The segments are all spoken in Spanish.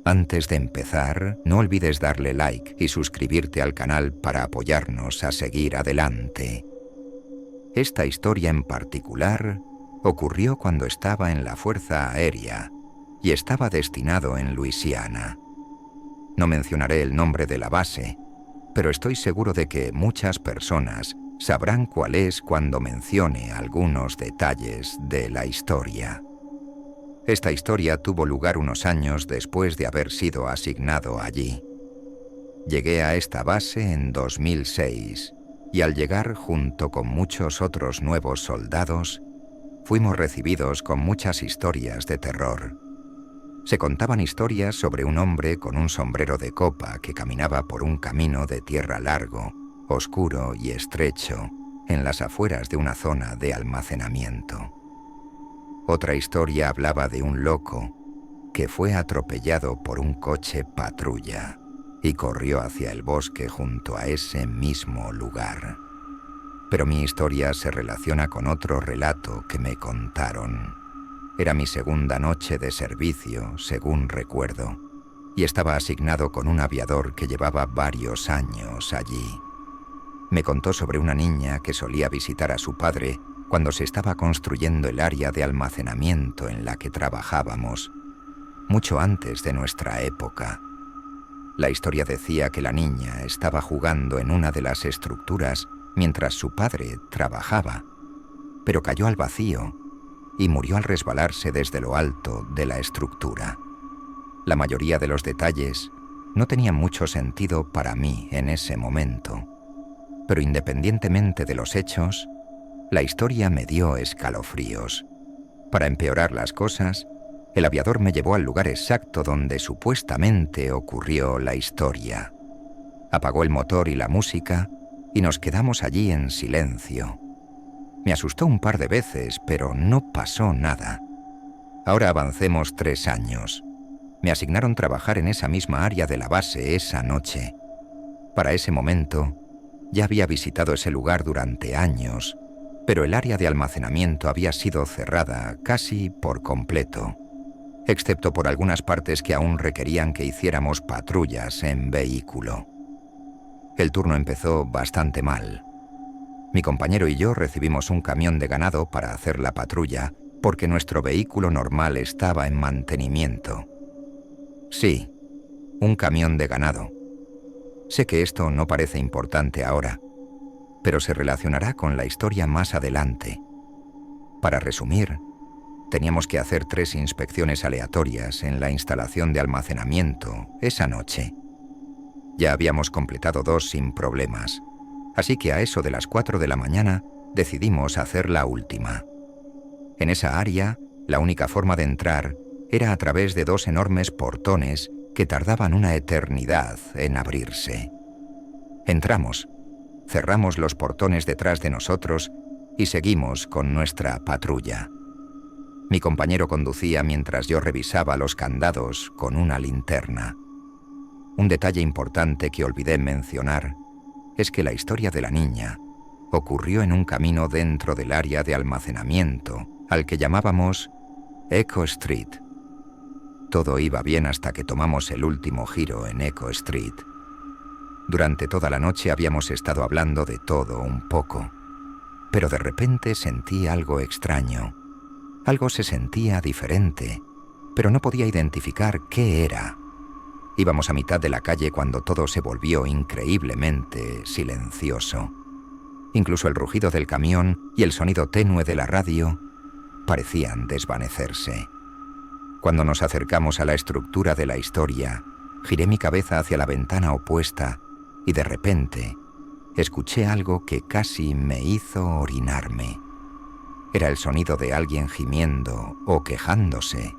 Antes de empezar, no olvides darle like y suscribirte al canal para apoyarnos a seguir adelante. Esta historia en particular ocurrió cuando estaba en la Fuerza Aérea y estaba destinado en Luisiana. No mencionaré el nombre de la base, pero estoy seguro de que muchas personas sabrán cuál es cuando mencione algunos detalles de la historia. Esta historia tuvo lugar unos años después de haber sido asignado allí. Llegué a esta base en 2006 y al llegar junto con muchos otros nuevos soldados, fuimos recibidos con muchas historias de terror. Se contaban historias sobre un hombre con un sombrero de copa que caminaba por un camino de tierra largo, oscuro y estrecho, en las afueras de una zona de almacenamiento. Otra historia hablaba de un loco que fue atropellado por un coche patrulla y corrió hacia el bosque junto a ese mismo lugar. Pero mi historia se relaciona con otro relato que me contaron. Era mi segunda noche de servicio, según recuerdo, y estaba asignado con un aviador que llevaba varios años allí. Me contó sobre una niña que solía visitar a su padre cuando se estaba construyendo el área de almacenamiento en la que trabajábamos, mucho antes de nuestra época. La historia decía que la niña estaba jugando en una de las estructuras mientras su padre trabajaba, pero cayó al vacío y murió al resbalarse desde lo alto de la estructura. La mayoría de los detalles no tenían mucho sentido para mí en ese momento, pero independientemente de los hechos, la historia me dio escalofríos. Para empeorar las cosas, el aviador me llevó al lugar exacto donde supuestamente ocurrió la historia. Apagó el motor y la música y nos quedamos allí en silencio. Me asustó un par de veces, pero no pasó nada. Ahora avancemos 3 años. Me asignaron trabajar en esa misma área de la base esa noche. Para ese momento, ya había visitado ese lugar durante años, pero el área de almacenamiento había sido cerrada casi por completo, excepto por algunas partes que aún requerían que hiciéramos patrullas en vehículo. El turno empezó bastante mal. Mi compañero y yo recibimos un camión de ganado para hacer la patrulla, porque nuestro vehículo normal estaba en mantenimiento. Sí, un camión de ganado. Sé que esto no parece importante ahora, pero se relacionará con la historia más adelante. Para resumir, teníamos que hacer 3 inspecciones aleatorias en la instalación de almacenamiento esa noche. Ya habíamos completado 2 sin problemas, así que a eso de las 4 de la mañana decidimos hacer la última. En esa área, la única forma de entrar era a través de 2 enormes portones que tardaban una eternidad en abrirse. Entramos, cerramos los portones detrás de nosotros y seguimos con nuestra patrulla. Mi compañero conducía mientras yo revisaba los candados con una linterna. Un detalle importante que olvidé mencionar es que la historia de la niña ocurrió en un camino dentro del área de almacenamiento, al que llamábamos Echo Street. Todo iba bien hasta que tomamos el último giro en Echo Street. Durante toda la noche habíamos estado hablando de todo un poco, pero de repente sentí algo extraño. Algo se sentía diferente, pero no podía identificar qué era. Íbamos a mitad de la calle cuando todo se volvió increíblemente silencioso. Incluso el rugido del camión y el sonido tenue de la radio parecían desvanecerse. Cuando nos acercamos a la estructura de la historia, giré mi cabeza hacia la ventana opuesta y de repente escuché algo que casi me hizo orinarme. Era el sonido de alguien gimiendo o quejándose,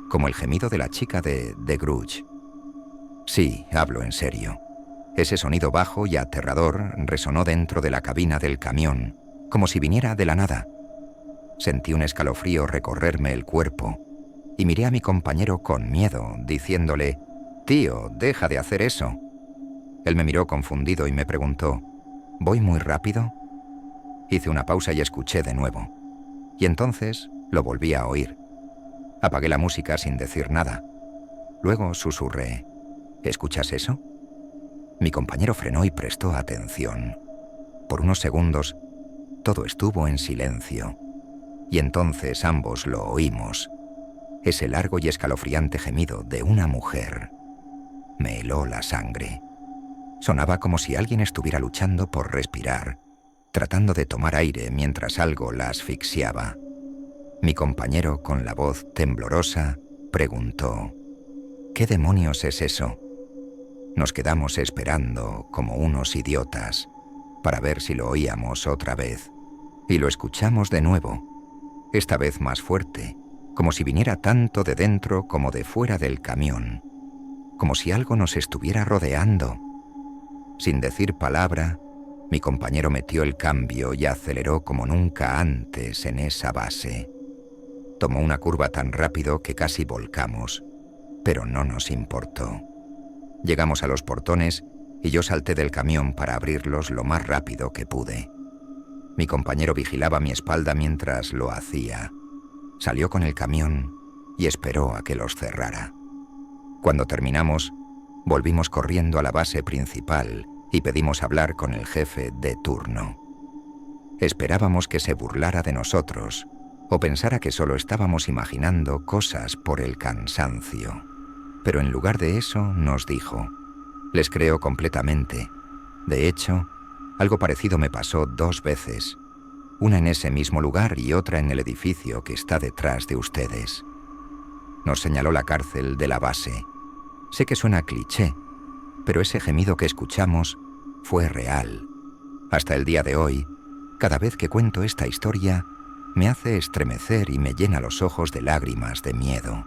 como el gemido de la chica de The Grudge. Sí, hablo en serio. Ese sonido bajo y aterrador resonó dentro de la cabina del camión, como si viniera de la nada. Sentí un escalofrío recorrerme el cuerpo y miré a mi compañero con miedo, diciéndole: «Tío, deja de hacer eso». Él me miró confundido y me preguntó: «¿Voy muy rápido?». Hice una pausa y escuché de nuevo. Y entonces lo volví a oír. Apagué la música sin decir nada. Luego susurré: ¿escuchas eso? Mi compañero frenó y prestó atención. Por unos segundos, todo estuvo en silencio. Y entonces ambos lo oímos. Ese largo y escalofriante gemido de una mujer. Me heló la sangre. Sonaba como si alguien estuviera luchando por respirar, tratando de tomar aire mientras algo la asfixiaba. Mi compañero, con la voz temblorosa, preguntó: ¿qué demonios es eso? Nos quedamos esperando, como unos idiotas, para ver si lo oíamos otra vez. Y lo escuchamos de nuevo, esta vez más fuerte, como si viniera tanto de dentro como de fuera del camión, como si algo nos estuviera rodeando. Sin decir palabra, mi compañero metió el cambio y aceleró como nunca antes en esa base. Tomó una curva tan rápido que casi volcamos, pero no nos importó. Llegamos a los portones y yo salté del camión para abrirlos lo más rápido que pude. Mi compañero vigilaba mi espalda mientras lo hacía. Salió con el camión y esperó a que los cerrara. Cuando terminamos, volvimos corriendo a la base principal y pedimos hablar con el jefe de turno. Esperábamos que se burlara de nosotros o pensara que solo estábamos imaginando cosas por el cansancio. Pero en lugar de eso nos dijo: les creo completamente. De hecho, algo parecido me pasó 2 veces. Una en ese mismo lugar y otra en el edificio que está detrás de ustedes. Nos señaló la cárcel de la base. Sé que suena cliché, pero ese gemido que escuchamos fue real. Hasta el día de hoy, cada vez que cuento esta historia, me hace estremecer y me llena los ojos de lágrimas de miedo.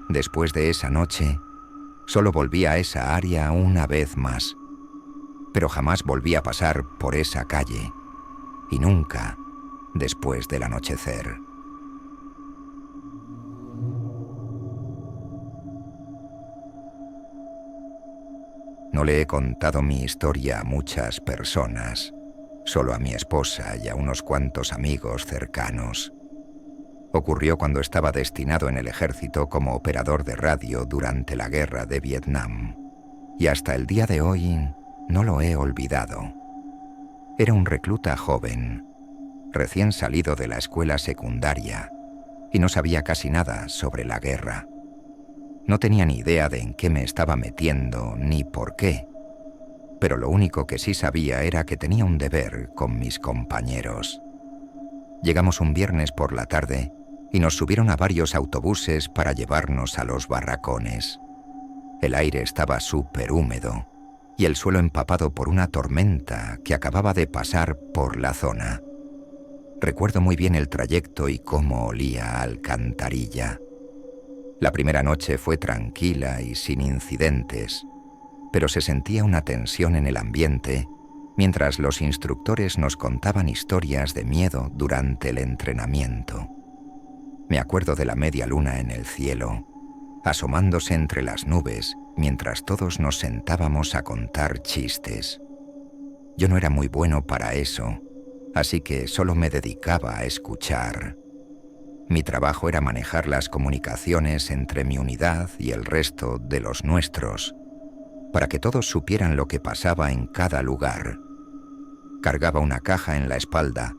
Después de esa noche, solo volví a esa área una vez más, pero jamás volví a pasar por esa calle, y nunca después del anochecer. No le he contado mi historia a muchas personas, solo a mi esposa y a unos cuantos amigos cercanos. Ocurrió cuando estaba destinado en el ejército como operador de radio durante la guerra de Vietnam, y hasta el día de hoy no lo he olvidado. Era un recluta joven, recién salido de la escuela secundaria, y no sabía casi nada sobre la guerra. No tenía ni idea de en qué me estaba metiendo ni por qué, pero lo único que sí sabía era que tenía un deber con mis compañeros. Llegamos un viernes por la tarde y nos subieron a varios autobuses para llevarnos a los barracones. El aire estaba súper húmedo y el suelo empapado por una tormenta que acababa de pasar por la zona. Recuerdo muy bien el trayecto y cómo olía a alcantarilla. La primera noche fue tranquila y sin incidentes, pero se sentía una tensión en el ambiente mientras los instructores nos contaban historias de miedo durante el entrenamiento. Me acuerdo de la media luna en el cielo, asomándose entre las nubes mientras todos nos sentábamos a contar chistes. Yo no era muy bueno para eso, así que solo me dedicaba a escuchar. Mi trabajo era manejar las comunicaciones entre mi unidad y el resto de los nuestros, para que todos supieran lo que pasaba en cada lugar. Cargaba una caja en la espalda,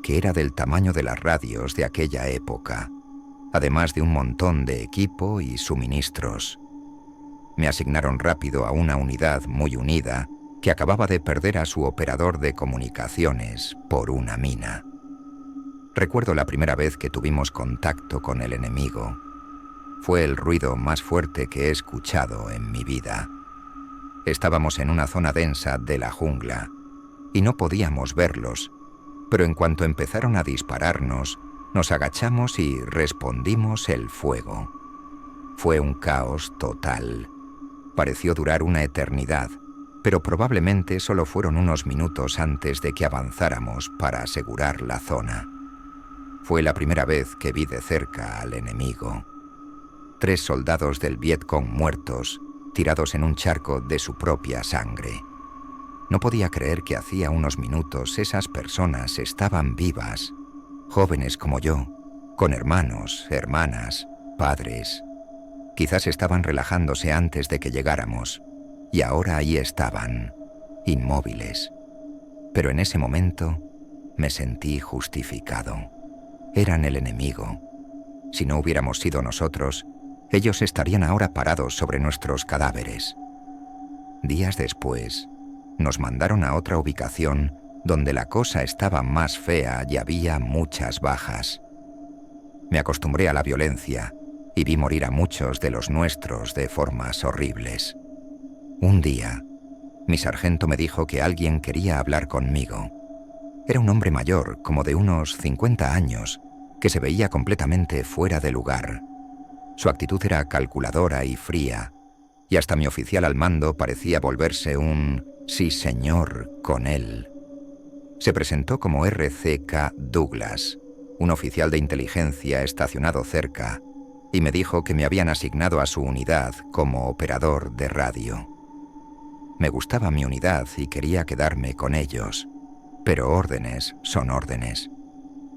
que era del tamaño de las radios de aquella época, además de un montón de equipo y suministros. Me asignaron rápido a una unidad muy unida que acababa de perder a su operador de comunicaciones por una mina. Recuerdo la primera vez que tuvimos contacto con el enemigo. Fue el ruido más fuerte que he escuchado en mi vida. Estábamos en una zona densa de la jungla y no podíamos verlos, pero en cuanto empezaron a dispararnos, nos agachamos y respondimos el fuego. Fue un caos total. Pareció durar una eternidad, pero probablemente solo fueron unos minutos antes de que avanzáramos para asegurar la zona. Fue la primera vez que vi de cerca al enemigo. 3 soldados del Vietcong muertos, tirados en un charco de su propia sangre. No podía creer que hacía unos minutos esas personas estaban vivas, jóvenes como yo, con hermanos, hermanas, padres. Quizás estaban relajándose antes de que llegáramos, y ahora ahí estaban, inmóviles. Pero en ese momento me sentí justificado. Eran el enemigo. Si no hubiéramos sido nosotros, ellos estarían ahora parados sobre nuestros cadáveres. Días después, nos mandaron a otra ubicación donde la cosa estaba más fea y había muchas bajas. Me acostumbré a la violencia y vi morir a muchos de los nuestros de formas horribles. Un día, mi sargento me dijo que alguien quería hablar conmigo. Era un hombre mayor, como de unos 50 años, que se veía completamente fuera de lugar. Su actitud era calculadora y fría, y hasta mi oficial al mando parecía volverse un sí señor con él. Se presentó como R.C.K. Douglas, un oficial de inteligencia estacionado cerca, y me dijo que me habían asignado a su unidad como operador de radio. Me gustaba mi unidad y quería quedarme con ellos, pero órdenes son órdenes.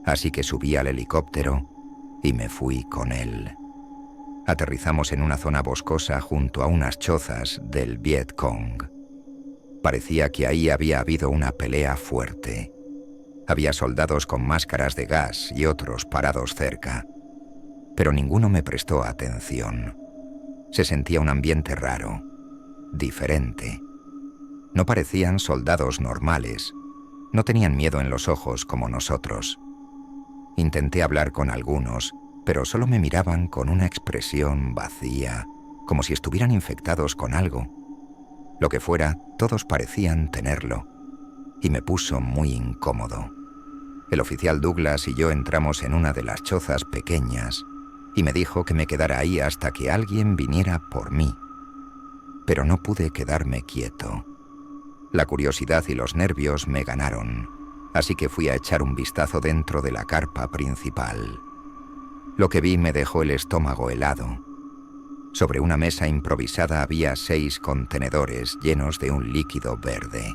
Así que subí al helicóptero y me fui con él. Aterrizamos en una zona boscosa junto a unas chozas del Viet Cong. Parecía que ahí había habido una pelea fuerte. Había soldados con máscaras de gas y otros parados cerca, pero ninguno me prestó atención. Se sentía un ambiente raro, diferente. No parecían soldados normales, no tenían miedo en los ojos como nosotros. Intenté hablar con algunos, pero solo me miraban con una expresión vacía, como si estuvieran infectados con algo. Lo que fuera, todos parecían tenerlo, y me puso muy incómodo. El oficial Douglas y yo entramos en una de las chozas pequeñas, y me dijo que me quedara ahí hasta que alguien viniera por mí. Pero no pude quedarme quieto. La curiosidad y los nervios me ganaron, así que fui a echar un vistazo dentro de la carpa principal. Lo que vi me dejó el estómago helado. Sobre una mesa improvisada había 6 contenedores llenos de un líquido verde.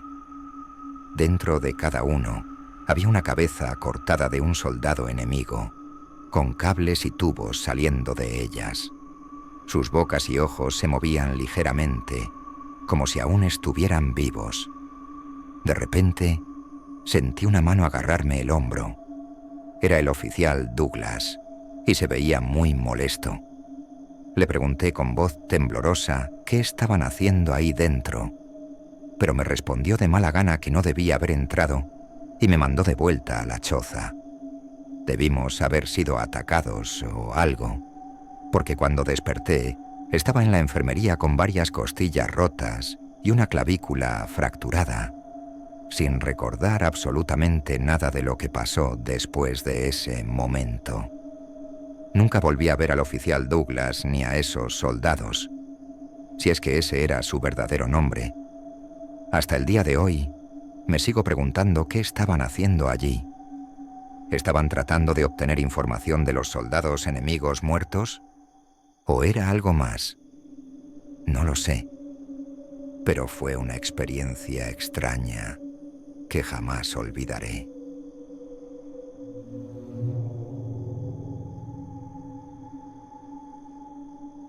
Dentro de cada uno había una cabeza cortada de un soldado enemigo, con cables y tubos saliendo de ellas. Sus bocas y ojos se movían ligeramente, como si aún estuvieran vivos. De repente, sentí una mano agarrarme el hombro. Era el oficial Douglas, y se veía muy molesto. Le pregunté con voz temblorosa qué estaban haciendo ahí dentro, pero me respondió de mala gana que no debía haber entrado y me mandó de vuelta a la choza. Debimos haber sido atacados o algo, porque cuando desperté estaba en la enfermería con varias costillas rotas y una clavícula fracturada, sin recordar absolutamente nada de lo que pasó después de ese momento. Nunca volví a ver al oficial Douglas ni a esos soldados, si es que ese era su verdadero nombre. Hasta el día de hoy, me sigo preguntando qué estaban haciendo allí. ¿Estaban tratando de obtener información de los soldados enemigos muertos? ¿O era algo más? No lo sé. Pero fue una experiencia extraña que jamás olvidaré.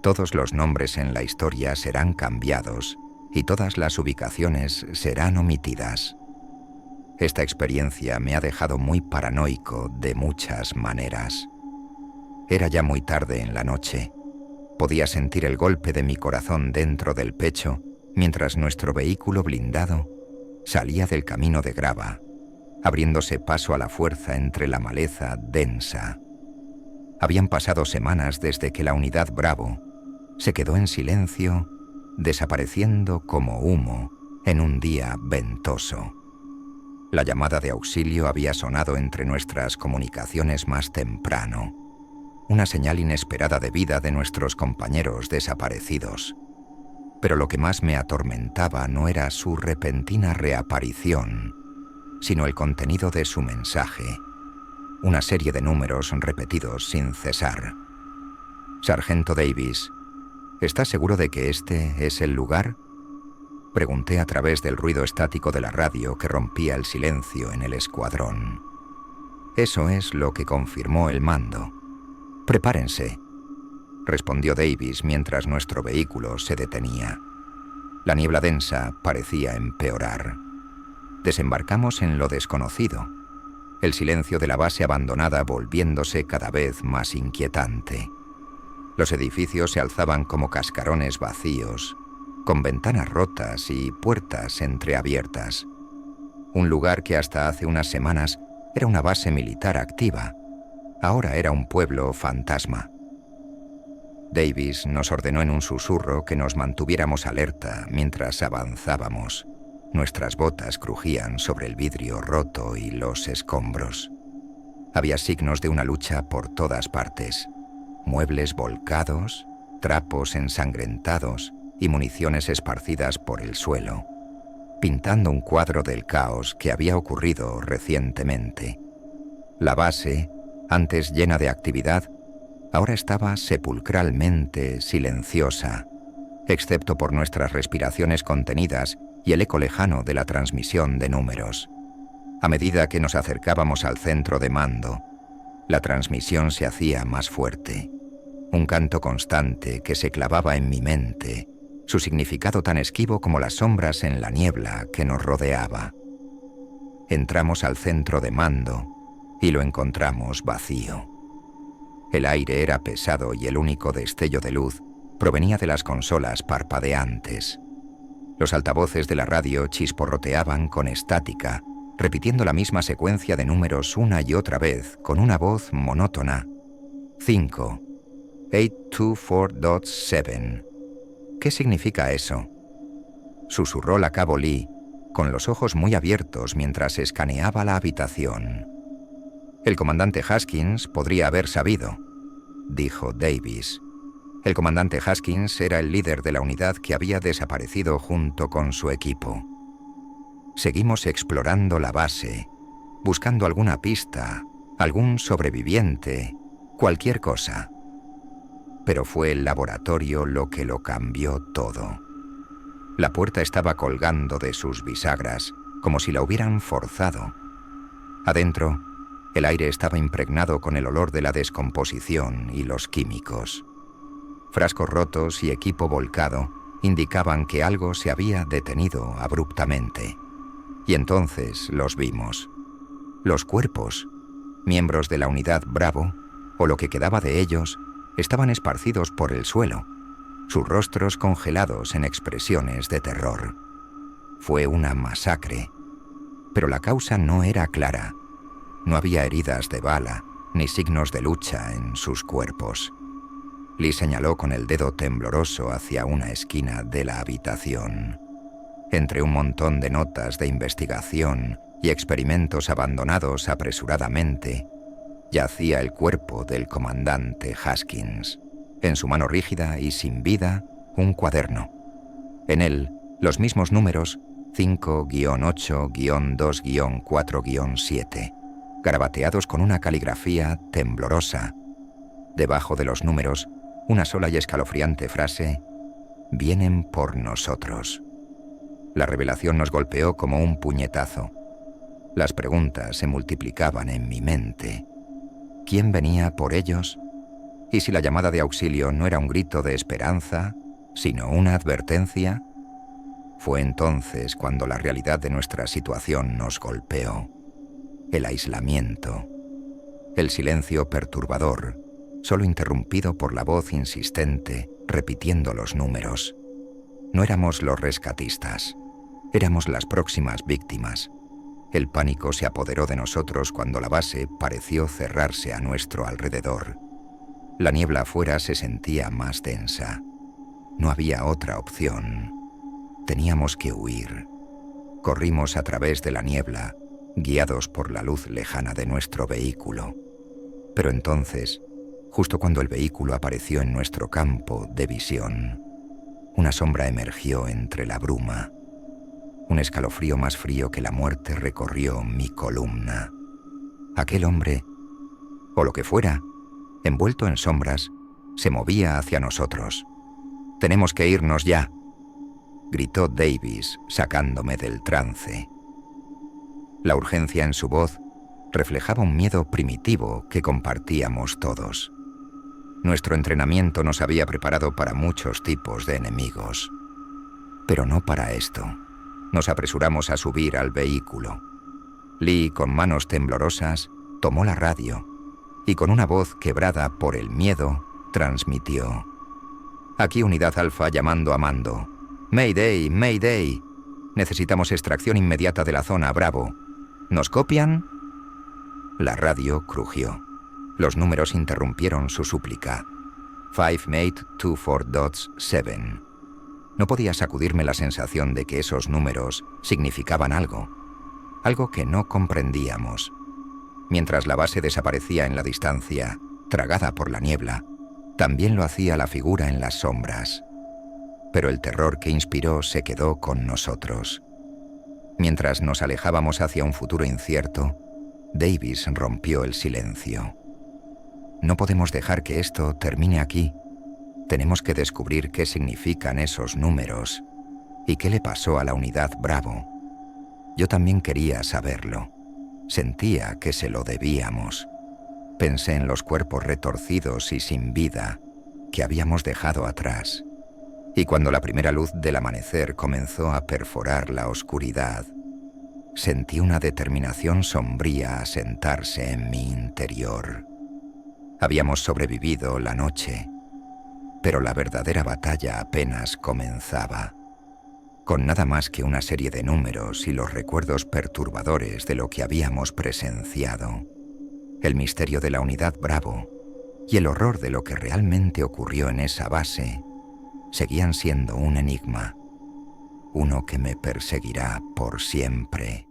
Todos los nombres en la historia serán cambiados y todas las ubicaciones serán omitidas. Esta experiencia me ha dejado muy paranoico de muchas maneras. Era ya muy tarde en la noche. Podía sentir el golpe de mi corazón dentro del pecho mientras nuestro vehículo blindado salía del camino de grava, abriéndose paso a la fuerza entre la maleza densa. Habían pasado semanas desde que la unidad Bravo se quedó en silencio, desapareciendo como humo en un día ventoso. La llamada de auxilio había sonado entre nuestras comunicaciones más temprano, una señal inesperada de vida de nuestros compañeros desaparecidos. Pero lo que más me atormentaba no era su repentina reaparición, sino el contenido de su mensaje, una serie de números repetidos sin cesar. Sargento Davis, ¿estás seguro de que este es el lugar? Pregunté a través del ruido estático de la radio que rompía el silencio en el escuadrón. Eso es lo que confirmó el mando. Prepárense. respondió Davis mientras nuestro vehículo se detenía. La niebla densa parecía empeorar. Desembarcamos en lo desconocido, el silencio de la base abandonada volviéndose cada vez más inquietante. Los edificios se alzaban como cascarones vacíos, con ventanas rotas y puertas entreabiertas. Un lugar que hasta hace unas semanas era una base militar activa, ahora era un pueblo fantasma. Davis nos ordenó en un susurro que nos mantuviéramos alerta mientras avanzábamos. Nuestras botas crujían sobre el vidrio roto y los escombros. Había signos de una lucha por todas partes. Muebles volcados, trapos ensangrentados y municiones esparcidas por el suelo, pintando un cuadro del caos que había ocurrido recientemente. La base, antes llena de actividad, ahora estaba sepulcralmente silenciosa, excepto por nuestras respiraciones contenidas y el eco lejano de la transmisión de números. A medida que nos acercábamos al centro de mando, la transmisión se hacía más fuerte. Un canto constante que se clavaba en mi mente, su significado tan esquivo como las sombras en la niebla que nos rodeaba. Entramos al centro de mando y lo encontramos vacío. El aire era pesado y el único destello de luz provenía de las consolas parpadeantes. Los altavoces de la radio chisporroteaban con estática, repitiendo la misma secuencia de números una y otra vez con una voz monótona. 5. 824.7. ¿Qué significa eso? Susurró la cabo Lee, con los ojos muy abiertos mientras escaneaba la habitación. El comandante Haskins podría haber sabido, dijo Davis. El comandante Haskins era el líder de la unidad que había desaparecido junto con su equipo. Seguimos explorando la base, buscando alguna pista, algún sobreviviente, cualquier cosa. Pero fue el laboratorio lo que lo cambió todo. La puerta estaba colgando de sus bisagras, como si la hubieran forzado. Adentro, el aire estaba impregnado con el olor de la descomposición y los químicos. Frascos rotos y equipo volcado indicaban que algo se había detenido abruptamente. Y entonces los vimos. Los cuerpos, miembros de la unidad Bravo, o lo que quedaba de ellos, estaban esparcidos por el suelo, sus rostros congelados en expresiones de terror. Fue una masacre, pero la causa no era clara. No había heridas de bala ni signos de lucha en sus cuerpos. Lee señaló con el dedo tembloroso hacia una esquina de la habitación. Entre un montón de notas de investigación y experimentos abandonados apresuradamente, yacía el cuerpo del comandante Haskins. En su mano rígida y sin vida, un cuaderno. En él, los mismos números 5-8-2-4-7, garabateados con una caligrafía temblorosa. Debajo de los números, una sola y escalofriante frase: «Vienen por nosotros». La revelación nos golpeó como un puñetazo. Las preguntas se multiplicaban en mi mente. ¿Quién venía por ellos? ¿Y si la llamada de auxilio no era un grito de esperanza, sino una advertencia? Fue entonces cuando la realidad de nuestra situación nos golpeó. El aislamiento, el silencio perturbador, solo interrumpido por la voz insistente, repitiendo los números. No éramos los rescatistas, éramos las próximas víctimas. El pánico se apoderó de nosotros cuando la base pareció cerrarse a nuestro alrededor. La niebla afuera se sentía más densa. No había otra opción. Teníamos que huir. Corrimos a través de la niebla, guiados por la luz lejana de nuestro vehículo. Pero entonces, justo cuando el vehículo apareció en nuestro campo de visión, una sombra emergió entre la bruma. Un escalofrío más frío que la muerte recorrió mi columna. Aquel hombre, o lo que fuera, envuelto en sombras, se movía hacia nosotros. «Tenemos que irnos ya», gritó Davis, sacándome del trance. La urgencia en su voz reflejaba un miedo primitivo que compartíamos todos. Nuestro entrenamiento nos había preparado para muchos tipos de enemigos. Pero no para esto. Nos apresuramos a subir al vehículo. Lee, con manos temblorosas, tomó la radio y con una voz quebrada por el miedo, transmitió: «Aquí Unidad Alfa llamando a mando. Mayday, Mayday. Necesitamos extracción inmediata de la zona, Bravo. ¿Nos copian?» La radio crujió. Los números interrumpieron su súplica. 5824.7. No podía sacudirme la sensación de que esos números significaban algo que no comprendíamos. Mientras la base desaparecía en la distancia, tragada por la niebla, también lo hacía la figura en las sombras. Pero el terror que inspiró se quedó con nosotros. Mientras nos alejábamos hacia un futuro incierto, Davis rompió el silencio. «No podemos dejar que esto termine aquí. Tenemos que descubrir qué significan esos números y qué le pasó a la Unidad Bravo». Yo también quería saberlo. Sentía que se lo debíamos. Pensé en los cuerpos retorcidos y sin vida que habíamos dejado atrás. Y cuando la primera luz del amanecer comenzó a perforar la oscuridad, sentí una determinación sombría asentarse en mi interior. Habíamos sobrevivido la noche, pero la verdadera batalla apenas comenzaba. Con nada más que una serie de números y los recuerdos perturbadores de lo que habíamos presenciado, el misterio de la Unidad Bravo y el horror de lo que realmente ocurrió en esa base seguían siendo un enigma, uno que me perseguirá por siempre.